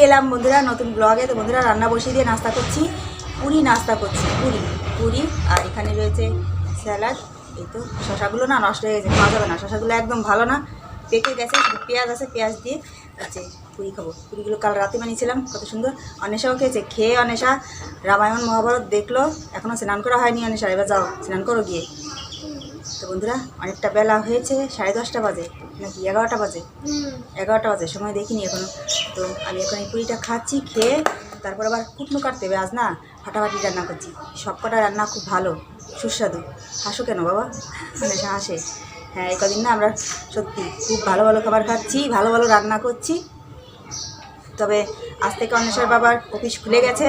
ফিরে এলাম বন্ধুরা নতুন ব্লগে। তো বন্ধুরা রান্না বসিয়ে দিয়ে নাস্তা করছি, পুরি নাস্তা করছি, পুরি আর এখানে রয়েছে স্যালাড। এই তো শশাগুলো না নষ্ট হয়ে গেছে, খাওয়া যাবে না, শশাগুলো একদম ভালো না, পেকে গেছে। পেঁয়াজ আছে, পেঁয়াজ দিয়ে হচ্ছে পুরি খাবো। পুরিগুলো কাল রাতে বানিয়েছিলাম, কত সুন্দর। অন্বেষাও খেয়েছে, খেয়ে অন্বেষা রামায়ণ মহাভারত দেখলো। এখনও স্নান করা হয়নি অন্বেষা, এবার যাও স্নান করো গিয়ে। তো বন্ধুরা অনেকটা বেলা হয়েছে, 10:30 বাজে নাকি 11টা বাজে, 11টা বাজে, সময় দেখিনি এখনও। তো আমি এখন এই পুরিটা খাচ্ছি, খেয়ে তারপর আবার কুটনো কাটতে হবে। আজ না ফাটাফাটি রান্না করছি, সব কটা রান্না খুব ভালো সুস্বাদু। হাসো কেন বাবা? মানে হাসে। হ্যাঁ, এই কদিন না আমরা সত্যি খুব ভালো ভালো খাবার খাচ্ছি, ভালো ভালো রান্না করছি। তবে আজ থেকে অন্বেষার বাবার অফিস খুলে গেছে,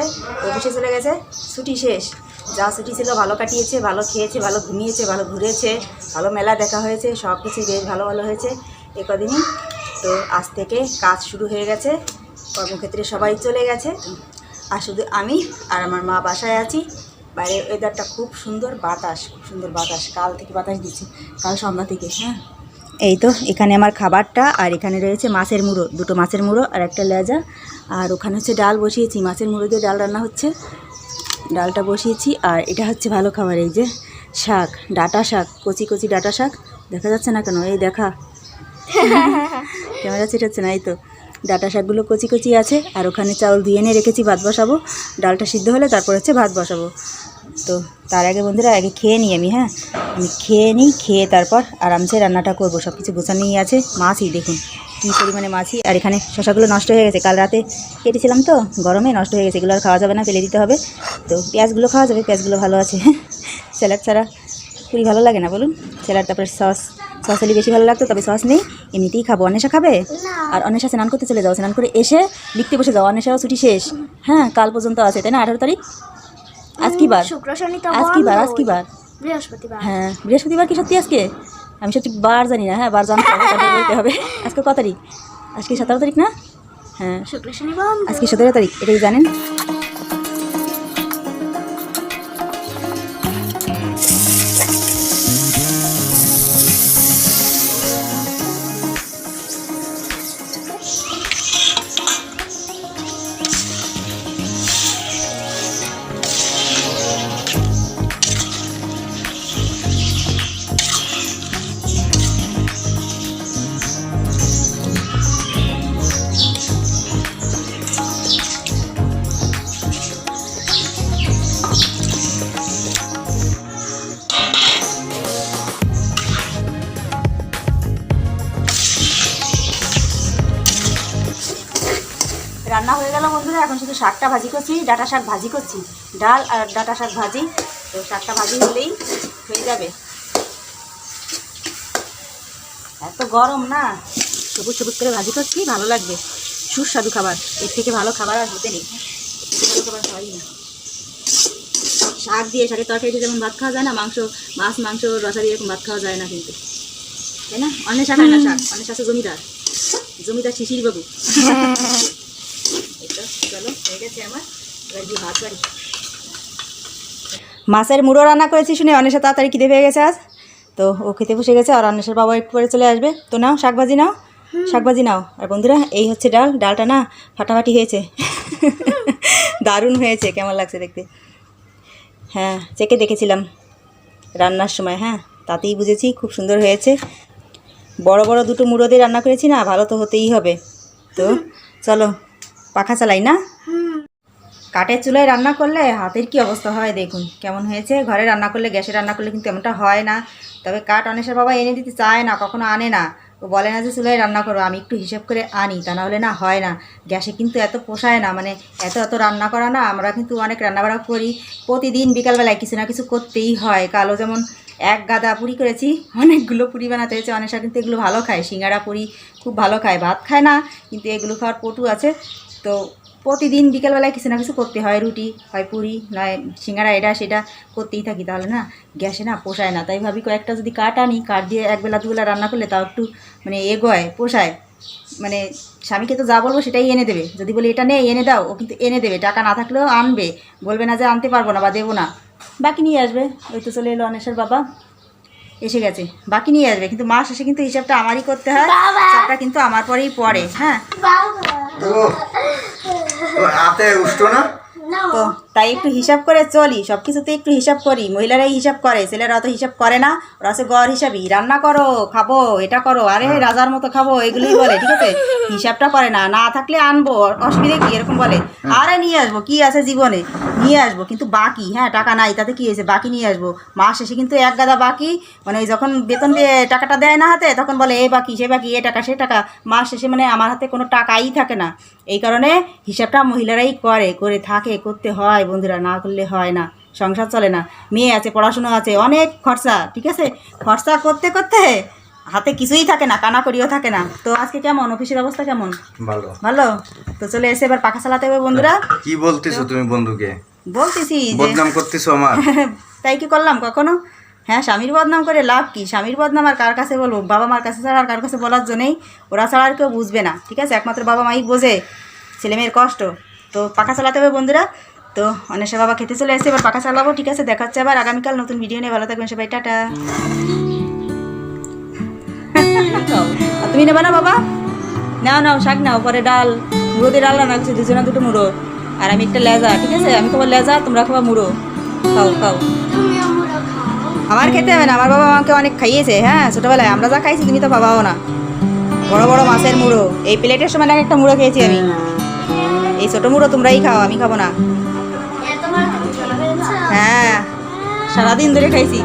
অফিসে চলে গেছে, ছুটি শেষ। যা ছুটি ছিল ভালো কাটিয়েছে, ভালো খেয়েছে, ভালো ঘুমিয়েছে, ভালো ঘুরেছে, ভালো মেলা দেখা হয়েছে, সব কিছুই বেশ ভালো ভালো হয়েছে এ কদিনই। তো আজ থেকে কাজ শুরু হয়ে গেছে, কর্মক্ষেত্রে সবাই চলে গেছে, আর শুধু আমি আর আমার মা বাসায় আছি। বাইরে ওয়েদারটা খুব সুন্দর, বাতাস, খুব সুন্দর বাতাস, কাল থেকে বাতাস দিচ্ছে, কাল সন্ধ্যা থেকে। হ্যাঁ, এই তো এখানে আমার খাবারটা, আর এখানে রয়েছে মাছের মুড়ো, দুটো মাছের মুড়ো আর একটা লেজা। আর ওখানে হচ্ছে ডাল বসিয়েছি, মাছের মুড়ো দিয়ে ডাল রান্না হচ্ছে, ডালটা বসিয়েছি। আর এটা হচ্ছে ভালো খাবার, এই যে শাক, ডাঁটা শাক, কচি কচি ডাঁটা শাক। দেখা যাচ্ছে না কেন? এই দেখা ক্যামেরা ছিটাচ্ছে না। এই তো ডাঁটা শাকগুলো কচি কচি আছে। আর ওখানে চাউল ধুয়ে এনে রেখেছি, ভাত বসাবো। ডালটা সিদ্ধ হলে তারপর হচ্ছে ভাত বসাবো। তো তার আগে বন্ধুরা আগে খেয়ে নিই আমি। হ্যাঁ, আমি খেয়ে নিই, খেয়ে তারপর আরামসে রান্নাটা করবো। সব কিছু গোছানোই আছে, মাছই দেখুন কী পরিমাণে মাছই। আর এখানে শশাগুলো নষ্ট হয়ে গেছে, কাল রাতে কেটেছিলাম তো, গরমে নষ্ট হয়ে গেছে, এগুলো আর খাওয়া যাবে না, ফেলে দিতে হবে। তো পেঁয়াজগুলো খাওয়া যাবে, পেঁয়াজগুলো ভালো আছে। স্যালাড ছাড়া পুরি ভালো লাগে না বলুন? স্যালাড তারপরে সস হলে বেশি ভালো লাগতো, তবে সস নেই, এমনিতেই খাবো। অন্বেষা খাবে? আর অন্বেষা স্নান করতে চলে যাও, স্নান করে এসে লিখতে বসে যাও। অন্বেষাও ছুটি শেষ, হ্যাঁ, কাল পর্যন্ত আছে, তাই না? 18 তারিখ। আজ কি বার? আজ কি বার? আজ কি বার? বৃহস্পতিবার। হ্যাঁ, বৃহস্পতিবার কি সত্যি আজকে? আমি সত্যি বার জানি না। হ্যাঁ, বার জানতে হবে, বলতে হবে। আজকে কত তারিখ? আজকে 17 তারিখ না? হ্যাঁ, শুক্র শনি বন্ধ। আজকে 17 তারিখ, এটাই জানেন। রান্না হয়ে গেল বন্ধুরা, এখন শুধু শাকটা ভাজি করছি, ডাঁটা শাক ভাজি করছি, ডাল আর ডাঁটা শাক ভাজি। তো শাকটা ভাজি হলেই হয়ে যাবে। এত গরম না, সবুজ সবুজ করে ভাজি করছি, ভালো লাগবে, সুস্বাদু খাবার। এর থেকে ভালো খাবার আর হতে নেই, এর থেকে ভালো খাবার খাওয়াই না। শাক দিয়ে, শাকের তরকারি দিয়ে যেমন ভাত খাওয়া যায় না, মাংস, মাছ মাংস রসা দিয়ে এরকম ভাত খাওয়া যায় না কিন্তু, তাই না? অনেক শাক হয় না, শাক অনেক শাক জমিদার, জমিদার শিশির বাবু। চলো, হয়ে গেছে আমার, এবার দিয়ে ভাত বাড়ি। মাছের মুড়ো রান্না করেছি শুনে অনেশা তাড়াতাড়ি খিদে পেয়ে গেছে আজ। তো ও খেতে বসে গেছে, আর অনেশার বাবা একটু পরে চলে আসবে। তো নাও শাকভাজি নাও, শাকভাজি নাও। আর বন্ধুরা এই হচ্ছে ডাল, ডালটা না ফাটাফাটি হয়েছে, দারুণ হয়েছে, কেমন লাগছে দেখতে? হ্যাঁ, চেকে দেখেছিলাম রান্নার সময়, হ্যাঁ, তাতেই বুঝেছি খুব সুন্দর হয়েছে। বড় বড় দুটো মুড়ো দিয়ে রান্না করেছি না, ভালো তো হতেই হবে। তো চলো পাখা চালাই না। কাঠের চুলায় রান্না করলে হাতের কি অবস্থা হয় দেখুন কেমন হয়েছে। ঘরে রান্না করলে, গ্যাসে রান্না করলে কিন্তু এমনটা হয় না। তবে কাঠ অনেশের বাবা এনে দিতে চায় না, কখনো আনে না। ও বলে না যে চুলায় রান্না করো, আমি একটু হিসেব করে আনি, তা নাহলে না হয় না। গ্যাসে কিন্তু এত পোষায় না, মানে এত এত রান্না করা না। আমরা কিন্তু অনেক রান্নাবাড়া করি, প্রতিদিন বিকালবেলায় কিছু না কিছু করতেই হয়। কালো যেমন এক গাদা পুরি করেছি, অনেকগুলো পুরি বানাতে হয়েছে। অনেশা কিন্তু এগুলো ভালো খায়, সিঙ্গাড়া পুরি খুব ভালো খায়, ভাত খায় না কিন্তু এগুলো খাওয়ার পটু আছে। তো প্রতিদিন বিকেলবেলায় কিছু না কিছু করতে হয়, রুটি হয়, পুরি নয় সিঙ্গাড়া, এটা সেটা করতেই থাকি, তাহলে না গ্যাসে না পোষায় না। তাই ভাবি কয়েকটা যদি কাঠ আনি, কাঠ দিয়ে একবেলা দুবেলা রান্না করলে তাও একটু মানে এগোয়, পোষায়। মানে স্বামীকে তো যা বলবো সেটাই এনে দেবে, যদি বলি এটা নেই এনে দাও, ও কিন্তু এনে দেবে, টাকা না থাকলেও আনবে, বলবে না যে আনতে পারবো না বা দেবো না, বাকি নিয়ে আসবে। ওই তো চলে এলো অনেশের বাবা। এসে গেছে, বাকি নিয়ে আসবে, কিন্তু মাস শেষে কিন্তু হিসাবটা আমারই করতে হয়, হিসাবটা কিন্তু আমার পরেই পড়ে। হ্যাঁ, হাতে উঠতো না তো তাই একটু হিসাব করে চলি, সব কিছুতে একটু হিসাব করি। মহিলারাই হিসাব করে, ছেলেরা অত হিসাব করে না, ওরা হচ্ছে গড় হিসাবই, রান্না করো খাবো, এটা করো, আরে রাজার মতো খাবো, এগুলোই বলে। ঠিক আছে, হিসাবটা করে না, না থাকলে আনবো, অসুবিধা কি, এরকম বলে। আরে নিয়ে আসবো, কি আছে জীবনে, নিয়ে আসবো, কিন্তু বাকি, হ্যাঁ টাকা নাই তাতে কি হয়েছে, বাকি নিয়ে আসবো। মাস শেষে কিন্তু এক গাদা বাকি, মানে ওই যখন বেতন দিয়ে টাকাটা দেয় না হাতে, তখন বলে এ বাকি সে বাকি, এ টাকা সে টাকা। মাস শেষে মানে আমার হাতে কোনো টাকাই থাকে না। এই কারণে হিসাবটা মহিলারাই করে থাকে, করতে হয় বন্ধুরা, না করলে হয় না, সংসার চলে না। মেয়ে আছে, পড়াশোনা আছে, অনেক খরচা। ঠিক আছে, খরচা করতে করতে হাতে কিছুই থাকে না, কানাকড়িও থাকে না। তো আজকে কেমন অফিসের অবস্থা, কেমন? ভালো ভালো। তো চলে এসে এবার পাখা চালাতে হবে বন্ধুরা। কি বলতেছো তুমি বন্ধুকে? বলতেছি যে বদনাম করতেছো আমার। তাই কি করলাম কখনো? হ্যাঁ, স্বামীর বদনাম করে লাভ কি? স্বামীর বদনাম আর কার কাছে বলবো? বাবা মার কাছে ছাড়া আর কার কাছে বলার জন্যই, ওরা ছাড়া আর কেউ বুঝবে না। ঠিক আছে, একমাত্র বাবা মাই বোঝে ছেলে মেয়ের কষ্ট। তো পাখা চালাতে হবে বন্ধুরা। তো অনেশা বাবা খেতে চলে এসে, এবার পাখা চালাবো। ঠিক আছে, দেখা হচ্ছে আবার আগামীকাল নতুন ভিডিও নিয়ে। ভালো থাকবেন সবাই, টাটা। আর তুমি নেবে না বাবা? নাও নাও, শাক নাও, পরে ডাল, মুড়ো দিয়ে ডাল রান্না করছি, দুজনে দুটো মুড়ো, আর আমি একটা লেজা। ঠিক আছে, আমি খাবো লেজা, তোমরা খাবো মুড়ো। খাও খাও। আমার খেতে হবে না, আমার বাবা আমাকে অনেক খাইয়েছে। হ্যাঁ, ছোটোবেলায় আমরা যা খাইছি তুমি তো পাবাও না। বড় বড় মাছের মুড়ো, এই প্লেটের সময় একটা মুড়ো খেয়েছি আমি। এই ছোটো মুড়ো তোমরাই খাও, আমি খাবো না। হ্যাঁ, সারাদিন ধরে খাইছি।